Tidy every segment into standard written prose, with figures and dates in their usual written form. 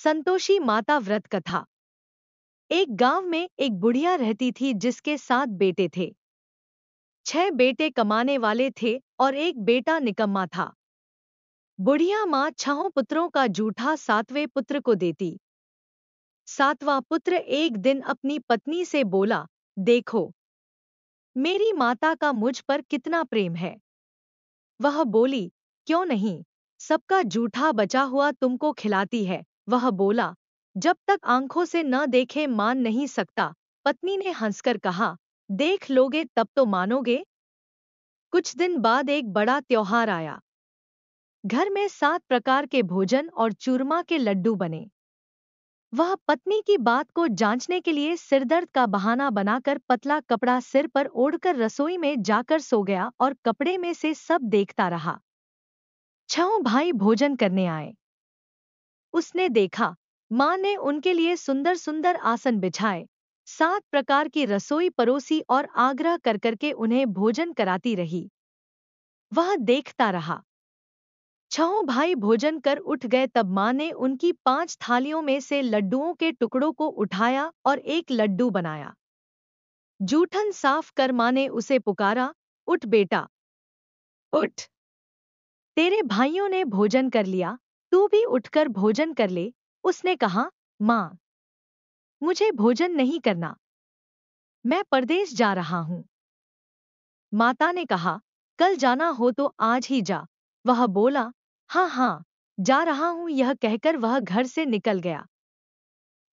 संतोषी माता व्रत कथा। एक गांव में एक बुढ़िया रहती थी जिसके 7 बेटे थे। 6 बेटे कमाने वाले थे और एक बेटा निकम्मा था। बुढ़िया माँ 6 पुत्रों का जूठा 7वें पुत्र को देती। 7वां पुत्र एक दिन अपनी पत्नी से बोला, देखो मेरी माता का मुझ पर कितना प्रेम है। वह बोली, क्यों नहीं, सबका जूठा बचा हुआ तुमको खिलाती है। वह बोला, जब तक आंखों से न देखे मान नहीं सकता। पत्नी ने हंसकर कहा, देख लोगे तब तो मानोगे। कुछ दिन बाद एक बड़ा त्योहार आया। घर में 7 प्रकार के भोजन और चूरमा के लड्डू बने। वह पत्नी की बात को जांचने के लिए सिरदर्द का बहाना बनाकर पतला कपड़ा सिर पर ओढ़कर रसोई में जाकर सो गया और कपड़े में से सब देखता रहा। 6 भाई भोजन करने आए। उसने देखा, माँ ने उनके लिए सुंदर सुंदर आसन बिछाए, 7 प्रकार की रसोई परोसी और आग्रह कर करके उन्हें भोजन कराती रही। वह देखता रहा। 6 भाई भोजन कर उठ गए तब माँ ने उनकी 5 थालियों में से लड्डुओं के टुकड़ों को उठाया और एक लड्डू बनाया। जूठन साफ कर माँ ने उसे पुकारा, उठ बेटा, उठ। तेरे भाइयों ने भोजन कर लिया, तू भी उठकर भोजन कर ले। उसने कहा, माँ, मुझे भोजन नहीं करना, मैं परदेश जा रहा हूँ। माता ने कहा, कल जाना हो तो आज ही जा। वह बोला, हाँ हाँ, जा रहा हूँ। यह कहकर वह घर से निकल गया।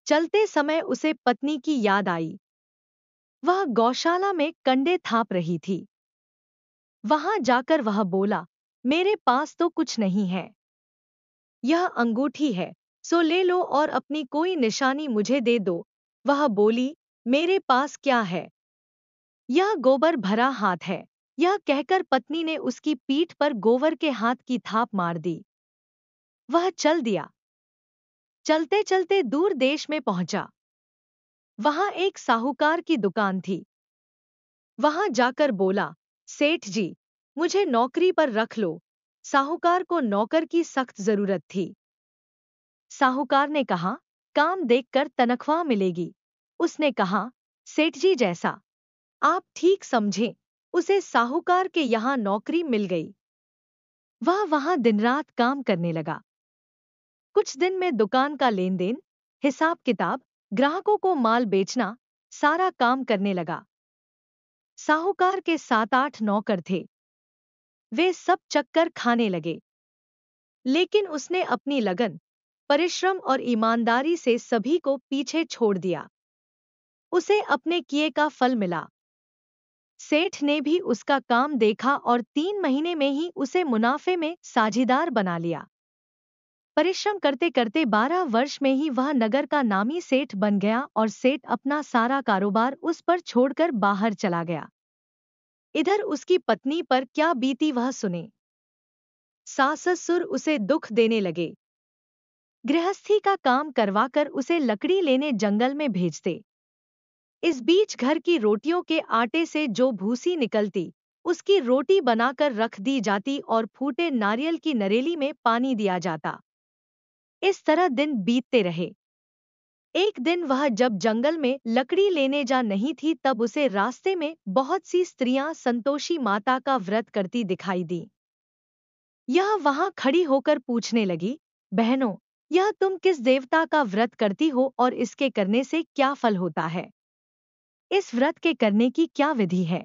चलते समय उसे पत्नी की याद आई। वह गौशाला में कंडे थाप रही थी। वहां जाकर वह बोला, मेरे पास तो कुछ नहीं है। यह अंगूठी है, सो ले लो और अपनी कोई निशानी मुझे दे दो। वह बोली, मेरे पास क्या है, यह गोबर भरा हाथ है। यह कहकर पत्नी ने उसकी पीठ पर गोबर के हाथ की थाप मार दी। वह चल दिया। चलते चलते दूर देश में पहुंचा। वहां एक साहूकार की दुकान थी। वहां जाकर बोला, सेठ जी, मुझे नौकरी पर रख लो। साहूकार को नौकर की सख्त जरूरत थी। साहूकार ने कहा, काम देखकर तनख्वाह मिलेगी। उसने कहा, सेठ जी जैसा आप ठीक समझें। उसे साहूकार के यहाँ नौकरी मिल गई। वह वहां दिन रात काम करने लगा। कुछ दिन में दुकान का लेन देन, हिसाब किताब, ग्राहकों को माल बेचना, सारा काम करने लगा। साहूकार के 7-8 नौकर थे। वे सब चक्कर खाने लगे। लेकिन उसने अपनी लगन, परिश्रम और ईमानदारी से सभी को पीछे छोड़ दिया। उसे अपने किए का फल मिला। सेठ ने भी उसका काम देखा और 3 महीने में ही उसे मुनाफे में साझीदार बना लिया। परिश्रम करते करते 12 वर्ष में ही वह नगर का नामी सेठ बन गया और सेठ अपना सारा कारोबार उस पर छोड़कर बाहर चला गया। इधर उसकी पत्नी पर क्या बीती वह सुने। सास ससुर उसे दुख देने लगे। गृहस्थी का काम करवाकर उसे लकड़ी लेने जंगल में भेजते। इस बीच घर की रोटियों के आटे से जो भूसी निकलती, उसकी रोटी बनाकर रख दी जाती और फूटे नारियल की नरेली में पानी दिया जाता। इस तरह दिन बीतते रहे। एक दिन वह जब जंगल में लकड़ी लेने जा नहीं थी तब उसे रास्ते में बहुत सी स्त्रियां संतोषी माता का व्रत करती दिखाई दी। यह वहां खड़ी होकर पूछने लगी, बहनों, यह तुम किस देवता का व्रत करती हो और इसके करने से क्या फल होता है? इस व्रत के करने की क्या विधि है?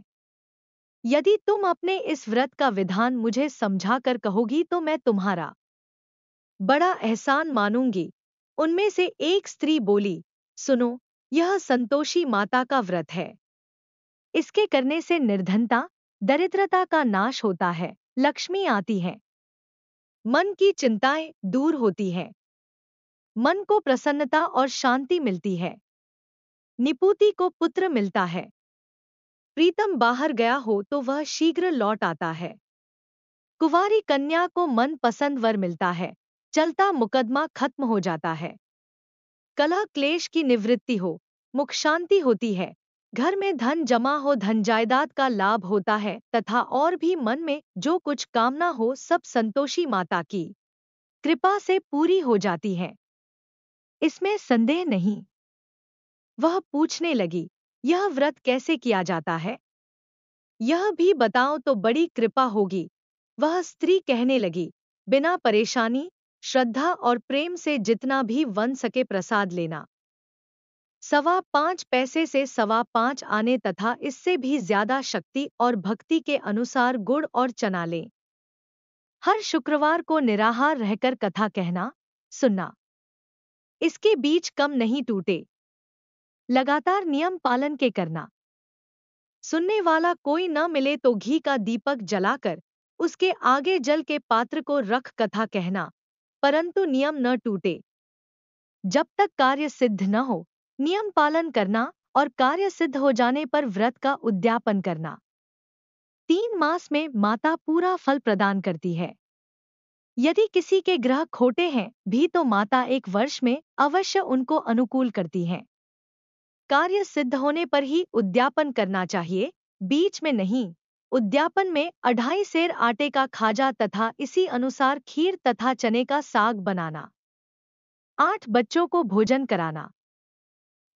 यदि तुम अपने इस व्रत का विधान मुझे समझा कर कहोगी तो मैं तुम्हारा बड़ा एहसान मानूंगी। उनमें से एक स्त्री बोली, सुनो, यह संतोषी माता का व्रत है। इसके करने से निर्धनता, दरिद्रता का नाश होता है, लक्ष्मी आती है, मन की चिंताएं दूर होती है, मन को प्रसन्नता और शांति मिलती है, निपुति को पुत्र मिलता है, प्रीतम बाहर गया हो तो वह शीघ्र लौट आता है, कुंवारी कन्या को मन पसंद वर मिलता है, चलता मुकदमा खत्म हो जाता है, कलह क्लेश की निवृत्ति हो, मुख शांति होती है, घर में धन जमा हो, धन जायदाद का लाभ होता है तथा और भी मन में जो कुछ कामना हो सब संतोषी माता की कृपा से पूरी हो जाती है। इसमें संदेह नहीं। वह पूछने लगी, यह व्रत कैसे किया जाता है? यह भी बताओ तो बड़ी कृपा होगी। वह स्त्री कहने लगी, बिना परेशानी, श्रद्धा और प्रेम से जितना भी बन सके प्रसाद लेना। 5.25 से 5.25 आने तथा इससे भी ज्यादा शक्ति और भक्ति के अनुसार गुड़ और चना लें। हर शुक्रवार को निराहार रहकर कथा कहना, सुनना। इसके बीच कम नहीं टूटे। लगातार नियम पालन के करना। सुनने वाला कोई न मिले तो घी का दीपक जलाकर उसके आगे जल के पात्र को रख कथा कहना, परंतु नियम न टूटे। जब तक कार्य सिद्ध न हो, नियम पालन करना और कार्य सिद्ध हो जाने पर व्रत का उद्यापन करना। 3 मास में माता पूरा फल प्रदान करती है। यदि किसी के ग्रह खोटे हैं भी तो माता 1 वर्ष में अवश्य उनको अनुकूल करती हैं। कार्य सिद्ध होने पर ही उद्यापन करना चाहिए, बीच में नहीं। उद्यापन में 2.5 सेर आटे का खाजा तथा इसी अनुसार खीर तथा चने का साग बनाना। 8 बच्चों को भोजन कराना।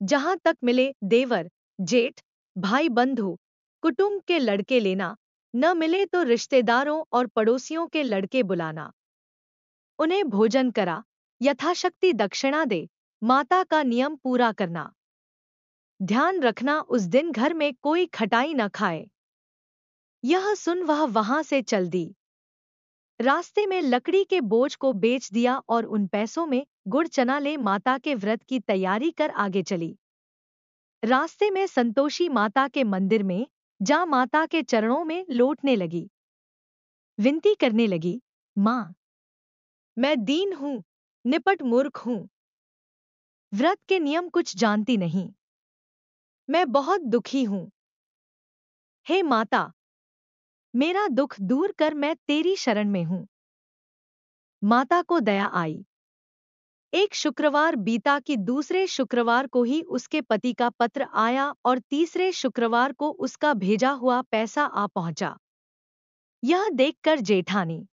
जहां तक मिले देवर, जेठ, भाई बंधु, कुटुंब के लड़के लेना, न मिले तो रिश्तेदारों और पड़ोसियों के लड़के बुलाना। उन्हें भोजन करा, यथाशक्ति दक्षिणा दे, माता का नियम पूरा करना। ध्यान रखना उस दिन घर में कोई खटाई न खाए। यह सुन वह वहां से चल दी। रास्ते में लकड़ी के बोझ को बेच दिया और उन पैसों में गुड़ चना ले माता के व्रत की तैयारी कर आगे चली। रास्ते में संतोषी माता के मंदिर में जा माता के चरणों में लौटने लगी। विनती करने लगी, माँ, मैं दीन हूँ, निपट मूर्ख हूँ। व्रत के नियम कुछ जानती नहीं। मैं बहुत दुखी हूँ। हे माता, मेरा दुख दूर कर, मैं तेरी शरण में हूँ। माता को दया आई। एक शुक्रवार बीता कि दूसरे शुक्रवार को ही उसके पति का पत्र आया और तीसरे शुक्रवार को उसका भेजा हुआ पैसा आ पहुंचा। यह देखकर जेठानी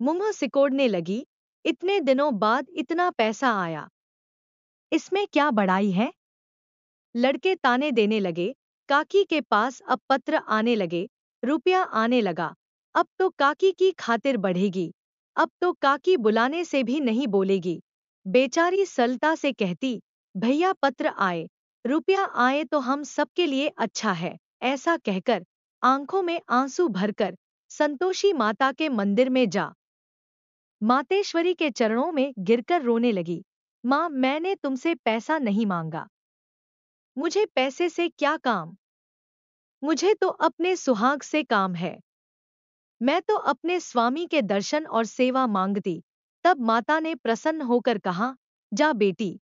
मुंह सिकोड़ने लगी, इतने दिनों बाद इतना पैसा आया, इसमें क्या बड़ाई है? लड़के ताने देने लगे, काकी के पास अब पत्र आने लगे, रुपया आने लगा, अब तो काकी की खातिर बढ़ेगी, अब तो काकी बुलाने से भी नहीं बोलेगी। बेचारी सलता से कहती, भैया पत्र आए, रुपया आए तो हम सबके लिए अच्छा है। ऐसा कहकर आंखों में आंसू भरकर संतोषी माता के मंदिर में जा मातेश्वरी के चरणों में गिरकर रोने लगी। माँ, मैंने तुमसे पैसा नहीं मांगा, मुझे पैसे से क्या काम? मुझे तो अपने सुहाग से काम है। मैं तो अपने स्वामी के दर्शन और सेवा मांगती। तब माता ने प्रसन्न होकर कहा, जा बेटी,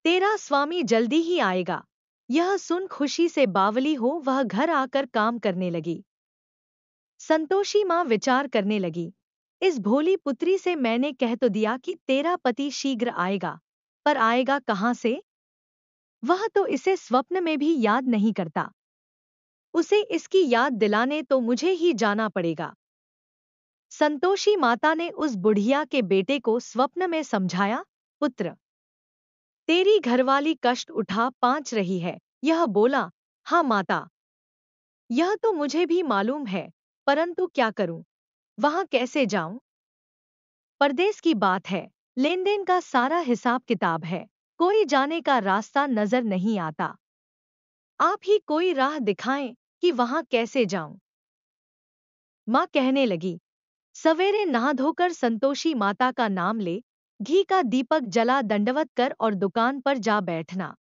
तेरा स्वामी जल्दी ही आएगा। यह सुन खुशी से बावली हो वह घर आकर काम करने लगी। संतोषी माँ विचार करने लगी, इस भोली पुत्री से मैंने कह तो दिया कि तेरा पति शीघ्र आएगा, पर आएगा कहाँ से? वह तो इसे स्वप्न में भी याद नहीं करता। उसे इसकी याद दिलाने तो मुझे ही जाना पड़ेगा। संतोषी माता ने उस बुढ़िया के बेटे को स्वप्न में समझाया, पुत्र, तेरी घरवाली कष्ट उठा पांच रही है। यह बोला, हाँ माता, यह तो मुझे भी मालूम है, परंतु क्या करूं? वहां कैसे जाऊं? परदेश की बात है, लेन देन का सारा हिसाब किताब है, कोई जाने का रास्ता नजर नहीं आता। आप ही कोई राह दिखाएं कि वहां कैसे जाऊं? माँ कहने लगी, सवेरे नहा धोकर संतोषी माता का नाम ले, घी का दीपक जला दंडवत कर और दुकान पर जा बैठना।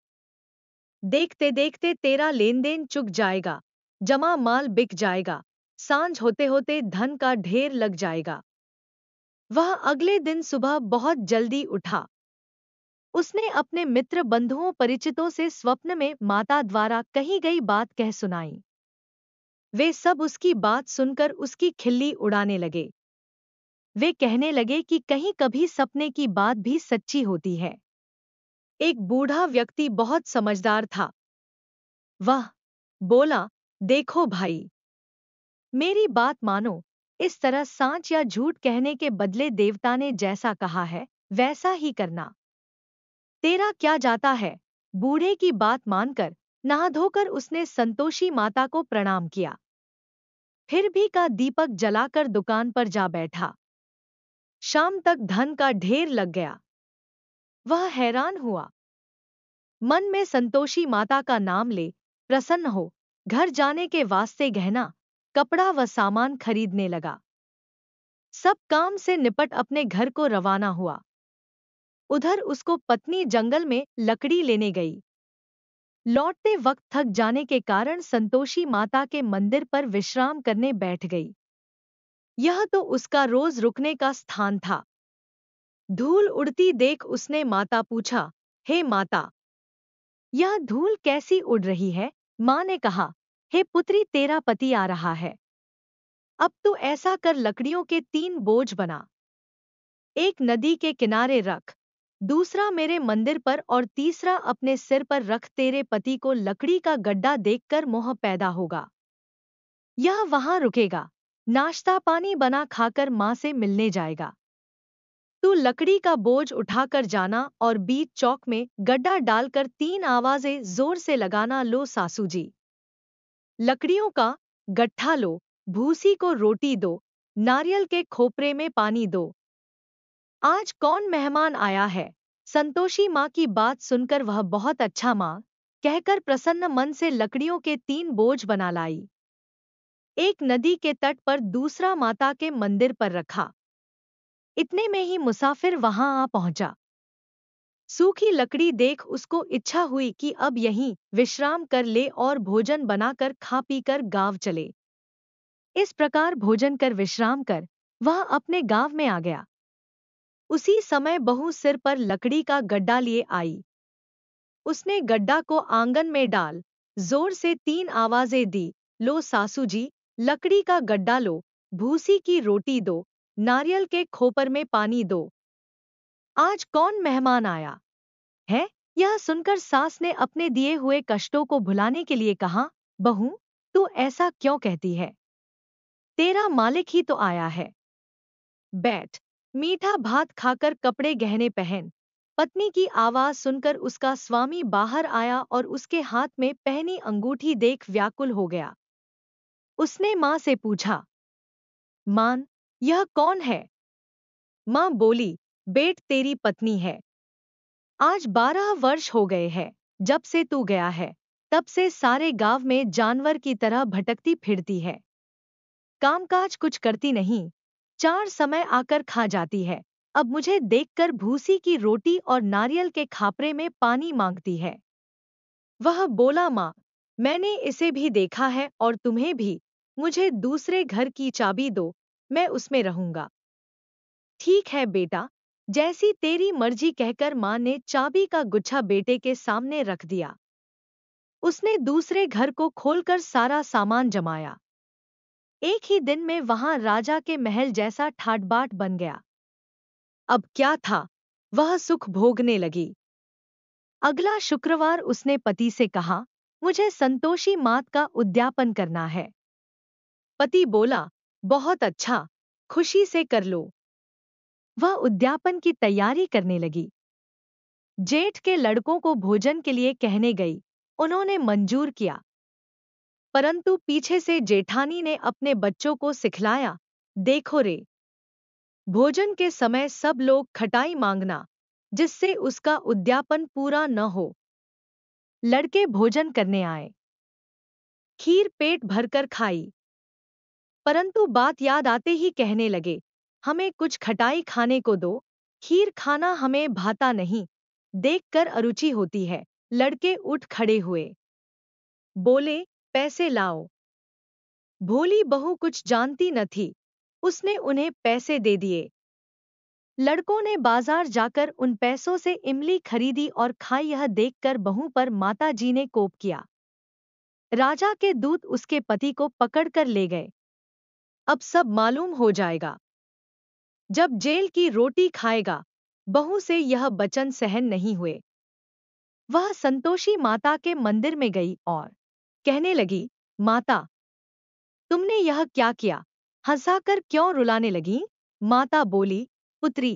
देखते देखते तेरा लेन देन चुक जाएगा, जमा माल बिक जाएगा, सांझ होते होते धन का ढेर लग जाएगा। वह अगले दिन सुबह बहुत जल्दी उठा। उसने अपने मित्र बंधुओं परिचितों से स्वप्न में माता द्वारा कही गई बात कह सुनाई। वे सब उसकी बात सुनकर उसकी खिल्ली उड़ाने लगे। वे कहने लगे कि कहीं कभी सपने की बात भी सच्ची होती है। एक बूढ़ा व्यक्ति बहुत समझदार था। वह बोला, देखो भाई, मेरी बात मानो, इस तरह सांच या झूठ कहने के बदले देवता ने जैसा कहा है वैसा ही करना। तेरा क्या जाता है। बूढ़े की बात मानकर नहा धोकर उसने संतोषी माता को प्रणाम किया। फिर भी का दीपक जलाकर दुकान पर जा बैठा। शाम तक धन का ढेर लग गया। वह हैरान हुआ। मन में संतोषी माता का नाम ले प्रसन्न हो घर जाने के वास्ते गहना, कपड़ा व सामान खरीदने लगा। सब काम से निपट अपने घर को रवाना हुआ। उधर उसको पत्नी जंगल में लकड़ी लेने गई। लौटते वक्त थक जाने के कारण संतोषी माता के मंदिर पर विश्राम करने बैठ गई। यह तो उसका रोज रुकने का स्थान था। धूल उड़ती देख उसने माता पूछा, हे माता, यह धूल कैसी उड़ रही है। माँ ने कहा, हे पुत्री, तेरा पति आ रहा है। अब तू ऐसा कर, लकड़ियों के 3 बोझ बना। एक नदी के किनारे रख, दूसरा मेरे मंदिर पर और तीसरा अपने सिर पर रख। तेरे पति को लकड़ी का गड्ढा देखकर मोह पैदा होगा। यह वहां रुकेगा, नाश्ता पानी बना खाकर माँ से मिलने जाएगा। तू लकड़ी का बोझ उठाकर जाना और बीच चौक में गड्ढा डालकर 3 आवाजें जोर से लगाना, लो सासू जी, लकड़ियों का गट्ठा लो, भूसी को रोटी दो, नारियल के खोपरे में पानी दो। आज कौन मेहमान आया है। संतोषी माँ की बात सुनकर वह बहुत अच्छा माँ कहकर प्रसन्न मन से लकड़ियों के 3 बोझ बना लाई। एक नदी के तट पर, दूसरा माता के मंदिर पर रखा। इतने में ही मुसाफिर वहां आ पहुंचा। सूखी लकड़ी देख उसको इच्छा हुई कि अब यहीं विश्राम कर ले और भोजन बनाकर खा पीकर गांव चले। इस प्रकार भोजन कर विश्राम कर वह अपने गांव में आ गया। उसी समय बहू सिर पर लकड़ी का गड्ढा लिए आई। उसने गड्ढा को आंगन में डाल जोर से 3 आवाजें दी, लो सासू जी, लकड़ी का गड्ढा लो, भूसी की रोटी दो, नारियल के खोपर में पानी दो। आज कौन मेहमान आया है। यह सुनकर सास ने अपने दिए हुए कष्टों को भुलाने के लिए कहा, बहू, तू ऐसा क्यों कहती है। तेरा मालिक ही तो आया है। बैठ, मीठा भात खाकर कपड़े गहने पहन। पत्नी की आवाज सुनकर उसका स्वामी बाहर आया और उसके हाथ में पहनी अंगूठी देख व्याकुल हो गया। उसने माँ से पूछा, मान, यह कौन है। माँ बोली, बेट, तेरी पत्नी है। आज 12 वर्ष हो गए हैं जब से तू गया है। तब से सारे गांव में जानवर की तरह भटकती फिरती है। कामकाज कुछ करती नहीं, 4 समय आकर खा जाती है। अब मुझे देखकर भूसी की रोटी और नारियल के खापरे में पानी मांगती है। वह बोला, माँ, मैंने इसे भी देखा है और तुम्हें भी। मुझे दूसरे घर की चाबी दो, मैं उसमें रहूंगा। ठीक है बेटा, जैसी तेरी मर्जी, कहकर माँ ने चाबी का गुच्छा बेटे के सामने रख दिया। उसने दूसरे घर को खोलकर सारा सामान जमाया। एक ही दिन में वहां राजा के महल जैसा ठाट-बाट बन गया। अब क्या था, वह सुख भोगने लगी। अगला शुक्रवार उसने पति से कहा, मुझे संतोषी मात का उद्यापन करना है। पति बोला, बहुत अच्छा, खुशी से कर लो। वह उद्यापन की तैयारी करने लगी। जेठ के लड़कों को भोजन के लिए कहने गई। उन्होंने मंजूर किया, परंतु पीछे से जेठानी ने अपने बच्चों को सिखलाया, देखो रे, भोजन के समय सब लोग खटाई मांगना, जिससे उसका उद्यापन पूरा न हो। लड़के भोजन करने आए। खीर पेट भरकर खाई, परंतु बात याद आते ही कहने लगे, हमें कुछ खटाई खाने को दो, खीर खाना हमें भाता नहीं, देखकर अरुचि होती है। लड़के उठ खड़े हुए, बोले, पैसे लाओ। भोली बहू कुछ जानती न थी, उसने उन्हें पैसे दे दिए। लड़कों ने बाजार जाकर उन पैसों से इमली खरीदी और खाई। यह देखकर बहू पर माताजी ने कोप किया। राजा के दूत उसके पति को पकड़कर ले गए। अब सब मालूम हो जाएगा। जब जेल की रोटी खाएगा। बहू से यह वचन सहन नहीं हुए। वह संतोषी माता के मंदिर में गई और कहने लगी, माता, तुमने यह क्या किया। हंसाकर क्यों रुलाने लगी। माता बोली, पुत्री,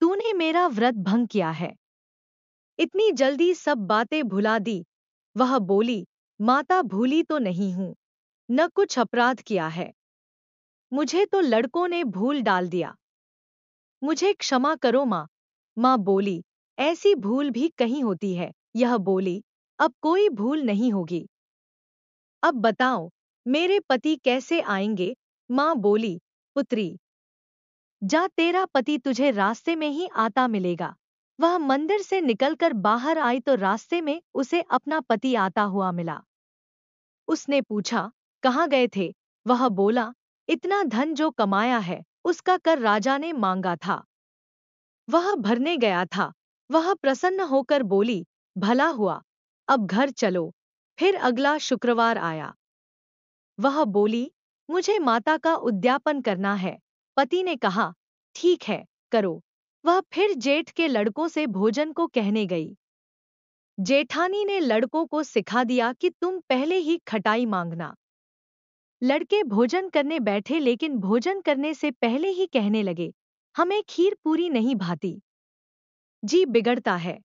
तूने मेरा व्रत भंग किया है। इतनी जल्दी सब बातें भुला दी। वह बोली, माता भूली तो नहीं हूं, न कुछ अपराध किया है। मुझे तो लड़कों ने भूल डाल दिया। मुझे क्षमा करो माँ। माँ बोली, ऐसी भूल भी कहीं होती है। यह बोली, अब कोई भूल नहीं होगी। अब बताओ, मेरे पति कैसे आएंगे? माँ बोली, पुत्री, जा, तेरा पति तुझे रास्ते में ही आता मिलेगा। वह मंदिर से निकलकर बाहर आई तो रास्ते में उसे अपना पति आता हुआ मिला। उसने पूछा, कहाँ गए थे? वह बोला, इतना धन जो कमाया है उसका कर राजा ने मांगा था, वह भरने गया था। वह प्रसन्न होकर बोली, भला हुआ, अब घर चलो। फिर अगला शुक्रवार आया। वह बोली, मुझे माता का उद्यापन करना है। पति ने कहा, ठीक है, करो। वह फिर जेठ के लड़कों से भोजन को कहने गई। जेठानी ने लड़कों को सिखा दिया कि तुम पहले ही खटाई मांगना। लड़के भोजन करने बैठे, लेकिन भोजन करने से पहले ही कहने लगे, हमें खीर पूरी नहीं भाती, जी बिगड़ता है,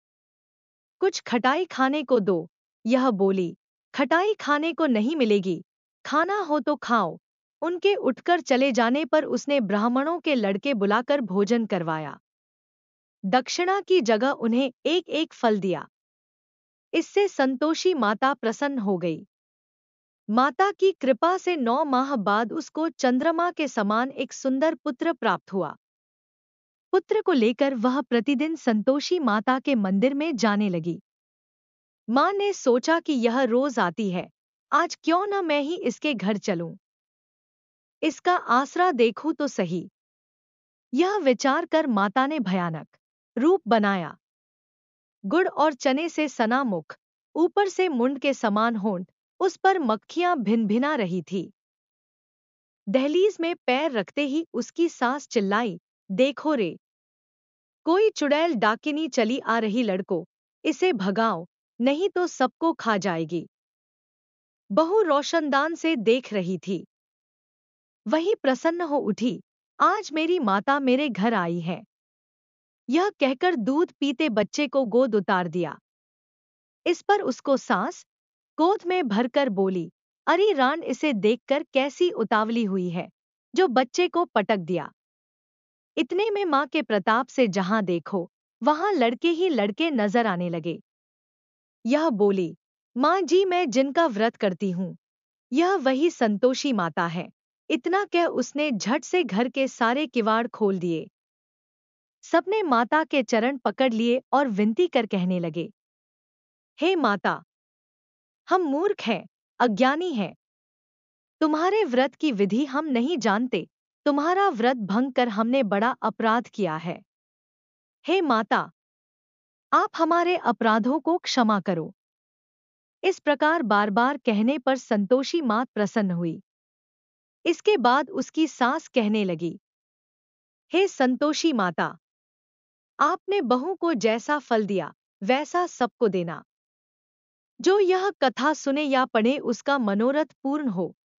कुछ खटाई खाने को दो। यह बोली, खटाई खाने को नहीं मिलेगी, खाना हो तो खाओ। उनके उठकर चले जाने पर उसने ब्राह्मणों के लड़के बुलाकर भोजन करवाया। दक्षिणा की जगह उन्हें एक एक फल दिया। इससे संतोषी माता प्रसन्न हो गई। माता की कृपा से 9 माह बाद उसको चंद्रमा के समान एक सुंदर पुत्र प्राप्त हुआ। पुत्र को लेकर वह प्रतिदिन संतोषी माता के मंदिर में जाने लगी। माँ ने सोचा कि यह रोज आती है, आज क्यों न मैं ही इसके घर चलूं, इसका आसरा देखूं तो सही। यह विचार कर माता ने भयानक रूप बनाया। गुड़ और चने से सना मुख, ऊपर से मुंड के समान होंठ, उस पर मक्खियां भिन-भिना रही थी। दहलीज में पैर रखते ही उसकी सास चिल्लाई, देखो रे, कोई चुड़ैल डाकिनी चली आ रही, लड़को, इसे भगाओ, नहीं तो सबको खा जाएगी। बहू रोशनदान से देख रही थी। वही प्रसन्न हो उठी, आज मेरी माता मेरे घर आई है। यह कहकर दूध पीते बच्चे को गोद उतार दिया। इस पर उसको सास गोद में भरकर बोली, अरे रान, इसे देखकर कैसी उतावली हुई है, जो बच्चे को पटक दिया। इतने में माँ के प्रताप से जहां देखो वहां लड़के ही लड़के नजर आने लगे। यह बोली, माँ जी, मैं जिनका व्रत करती हूँ, यह वही संतोषी माता है। इतना कह उसने झट से घर के सारे किवाड़ खोल दिए। सबने माता के चरण पकड़ लिए और विनती कर कहने लगे, हे माता, हम मूर्ख हैं, अज्ञानी हैं, तुम्हारे व्रत की विधि हम नहीं जानते, तुम्हारा व्रत भंग कर हमने बड़ा अपराध किया है। हे माता, आप हमारे अपराधों को क्षमा करो। इस प्रकार बार बार कहने पर संतोषी माँ प्रसन्न हुई। इसके बाद उसकी सास कहने लगी, हे संतोषी माता, आपने बहू को जैसा फल दिया वैसा सबको देना। जो यह कथा सुने या पढ़े उसका मनोरथ पूर्ण हो,